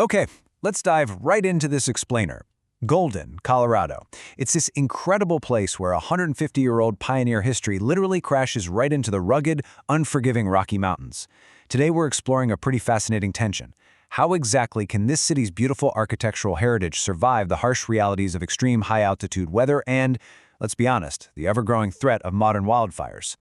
Okay, let's dive right into this explainer. Golden, Colorado. It's this incredible place where 150-year-old pioneer history literally crashes right into the rugged, unforgiving Rocky Mountains. Today we're exploring a pretty fascinating tension. How exactly can this city's beautiful architectural heritage survive the harsh realities of extreme high-altitude weather and, let's be honest, the ever-growing threat of modern wildfires?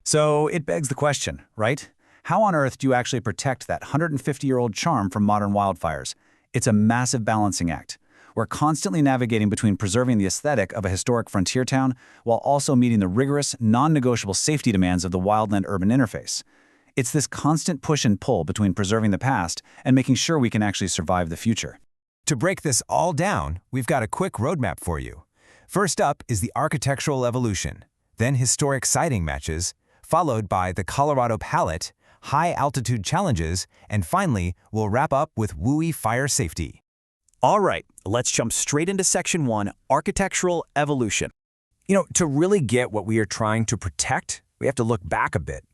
So it begs the question, right? How on earth do you actually protect that 150-year-old charm from modern wildfires? It's a massive balancing act. We're constantly navigating between preserving the aesthetic of a historic frontier town while also meeting the rigorous, non-negotiable safety demands of the wildland-urban interface. It's this constant push and pull between preserving the past and making sure we can actually survive the future. To break this all down, we've got a quick roadmap for you. First up is the architectural evolution, then historic siding matches, followed by the Colorado palette, high-altitude challenges, and finally, we'll wrap up with WUI fire safety. All right, let's jump straight into Section 1, Architectural Evolution. To really get what we are trying to protect, we have to look back a bit.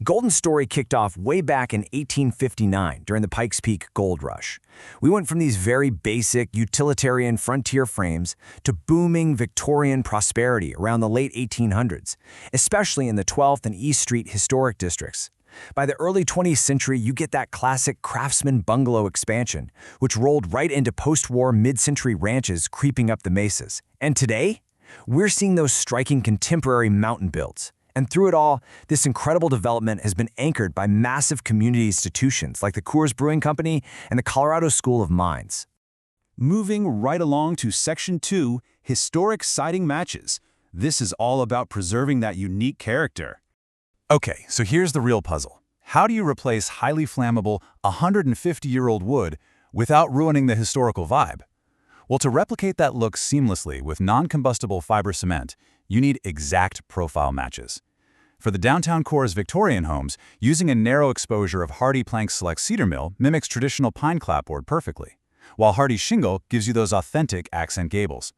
Golden's story kicked off way back in 1859 during the Pikes Peak Gold Rush. We went from these very basic, utilitarian frontier frames to booming Victorian prosperity around the late 1800s, especially in the 12th and East Street historic districts. By the early 20th century, you get that classic Craftsman bungalow expansion, which rolled right into post-war mid-century ranches creeping up the mesas. And today, we're seeing those striking contemporary mountain builds. And through it all, this incredible development has been anchored by massive community institutions like the Coors Brewing Company and the Colorado School of Mines. Moving right along to Section 2, Historic Siding Matches. This is all about preserving that unique character. Okay, so here's the real puzzle. How do you replace highly flammable 150-year-old wood without ruining the historical vibe? Well, to replicate that look seamlessly with non-combustible fiber cement, you need exact profile matches. For the downtown core's Victorian homes, using a narrow exposure of HardiePlank Select Cedar Mill mimics traditional pine clapboard perfectly, while HardieShingle gives you those authentic accent gables.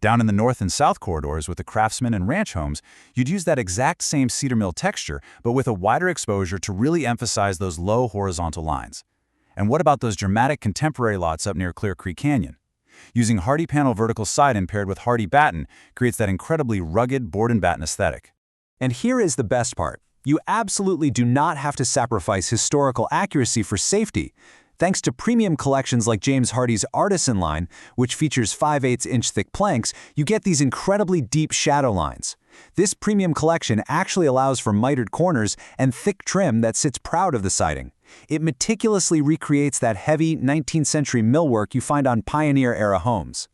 Down in the north and south corridors with the Craftsman and ranch homes, you'd use that exact same cedar mill texture, but with a wider exposure to really emphasize those low horizontal lines. And what about those dramatic contemporary lots up near Clear Creek Canyon? Using HardiePanel vertical siding paired with HardieBatten creates that incredibly rugged board and batten aesthetic. And here is the best part. You absolutely do not have to sacrifice historical accuracy for safety. Thanks to premium collections like James Hardie's Artisan line, which features 5/8-inch thick planks, you get these incredibly deep shadow lines. This premium collection actually allows for mitered corners and thick trim that sits proud of the siding. It meticulously recreates that heavy 19th century millwork you find on pioneer-era homes.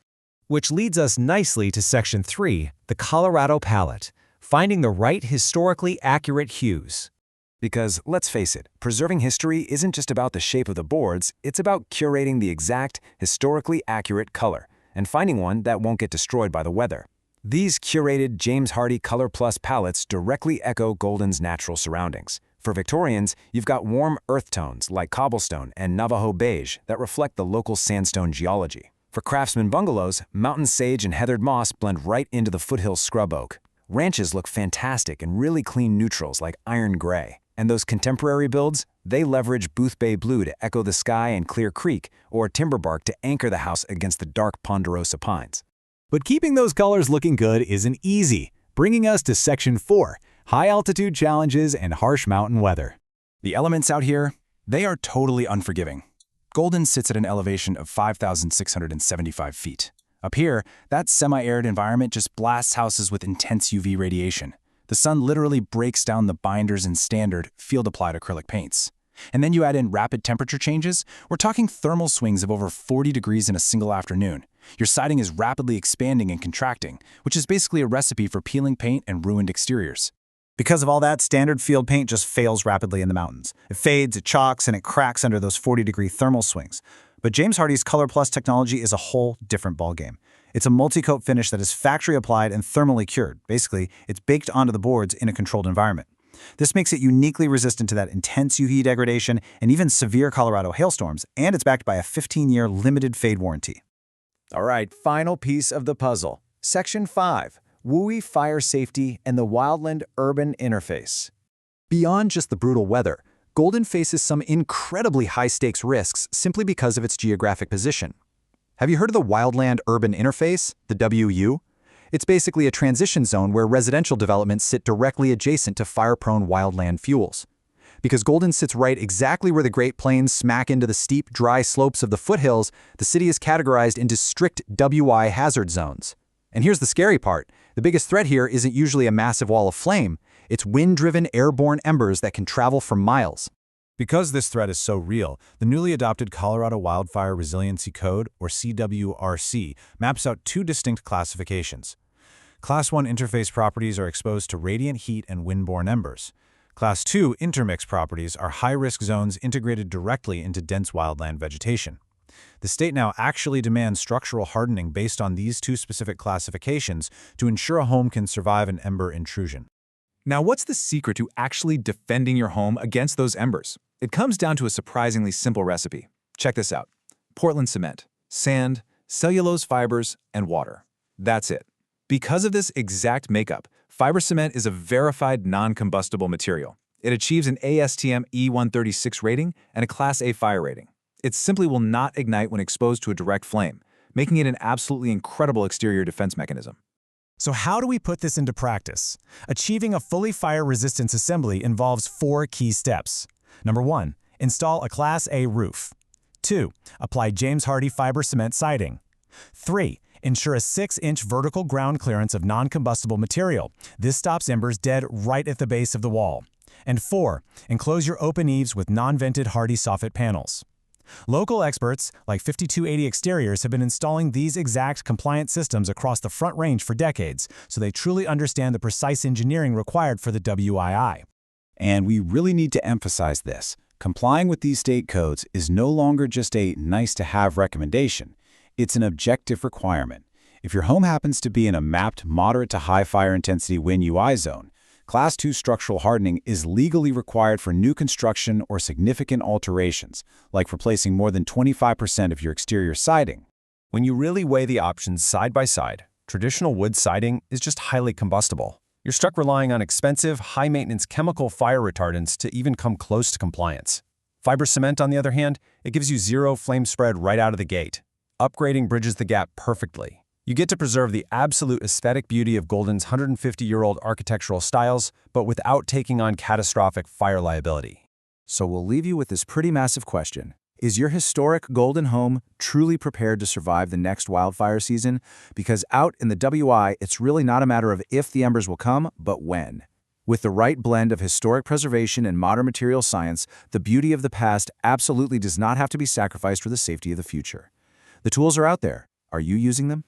Which leads us nicely to Section 3, the Colorado palette, finding the right historically accurate hues. Because, let's face it, preserving history isn't just about the shape of the boards, it's about curating the exact, historically accurate color, and finding one that won't get destroyed by the weather. These curated James Hardie ColorPlus palettes directly echo Golden's natural surroundings. For Victorians, you've got warm earth tones like cobblestone and Navajo beige that reflect the local sandstone geology. For Craftsman bungalows, mountain sage and heathered moss blend right into the foothills scrub oak. Ranches look fantastic in really clean neutrals like iron gray. And those contemporary builds, they leverage Boothbay Blue to echo the sky and Clear Creek, or timber bark to anchor the house against the dark ponderosa pines. But keeping those colors looking good isn't easy, bringing us to Section 4, High-Altitude Challenges and Harsh Mountain Weather. The elements out here, they are totally unforgiving. Golden sits at an elevation of 5,675 feet. Up here, that semi-arid environment just blasts houses with intense UV radiation. The sun literally breaks down the binders in standard, field-applied acrylic paints. And then you add in rapid temperature changes, we're talking thermal swings of over 40 degrees in a single afternoon. Your siding is rapidly expanding and contracting, which is basically a recipe for peeling paint and ruined exteriors. Because of all that, standard field paint just fails rapidly in the mountains. It fades, it chalks, and it cracks under those 40-degree thermal swings. But James Hardie's ColorPlus technology is a whole different ballgame. It's a multi-coat finish that is factory applied and thermally cured. Basically, it's baked onto the boards in a controlled environment. This makes it uniquely resistant to that intense UV degradation and even severe Colorado hailstorms, and it's backed by a 15-year limited fade warranty. All right, final piece of the puzzle. Section 5, WUI fire safety and the wildland-urban interface. Beyond just the brutal weather, Golden faces some incredibly high-stakes risks simply because of its geographic position. Have you heard of the Wildland Urban Interface, the WU? It's basically a transition zone where residential developments sit directly adjacent to fire-prone wildland fuels. Because Golden sits right exactly where the Great Plains smack into the steep, dry slopes of the foothills, the city is categorized into strict WI hazard zones. And here's the scary part. The biggest threat here isn't usually a massive wall of flame. It's wind-driven, airborne embers that can travel for miles. Because this threat is so real, the newly adopted Colorado Wildfire Resiliency Code, or CWRC, maps out two distinct classifications. Class 1 interface properties are exposed to radiant heat and windborne embers. Class 2 intermix properties are high-risk zones integrated directly into dense wildland vegetation. The state now actually demands structural hardening based on these two specific classifications to ensure a home can survive an ember intrusion. Now, what's the secret to actually defending your home against those embers? It comes down to a surprisingly simple recipe. Check this out. Portland cement, sand, cellulose fibers, and water. That's it. Because of this exact makeup, fiber cement is a verified non-combustible material. It achieves an ASTM E136 rating and a Class A fire rating. It simply will not ignite when exposed to a direct flame, making it an absolutely incredible exterior defense mechanism. So how do we put this into practice? Achieving a fully fire resistance assembly involves 4 key steps. Number 1, install a Class A roof. 2, apply James Hardie fiber cement siding. 3, ensure a 6-inch vertical ground clearance of non-combustible material. This stops embers dead right at the base of the wall. And 4, enclose your open eaves with non-vented Hardie soffit panels. Local experts, like 5280 Exteriors, have been installing these exact compliant systems across the Front Range for decades, so they truly understand the precise engineering required for the WII. And we really need to emphasize this. Complying with these state codes is no longer just a nice-to-have recommendation. It's an objective requirement. If your home happens to be in a mapped moderate to high fire intensity wind UI zone, Class 2 structural hardening is legally required for new construction or significant alterations, like replacing more than 25% of your exterior siding. When you really weigh the options side by side, traditional wood siding is just highly combustible. You're stuck relying on expensive, high-maintenance chemical fire retardants to even come close to compliance. Fiber cement, on the other hand, it gives you zero flame spread right out of the gate. Upgrading bridges the gap perfectly. You get to preserve the absolute aesthetic beauty of Golden's 150-year-old architectural styles, but without taking on catastrophic fire liability. So we'll leave you with this pretty massive question. Is your historic Golden home truly prepared to survive the next wildfire season? Because out in the WI, it's really not a matter of if the embers will come, but when. With the right blend of historic preservation and modern material science, the beauty of the past absolutely does not have to be sacrificed for the safety of the future. The tools are out there. Are you using them?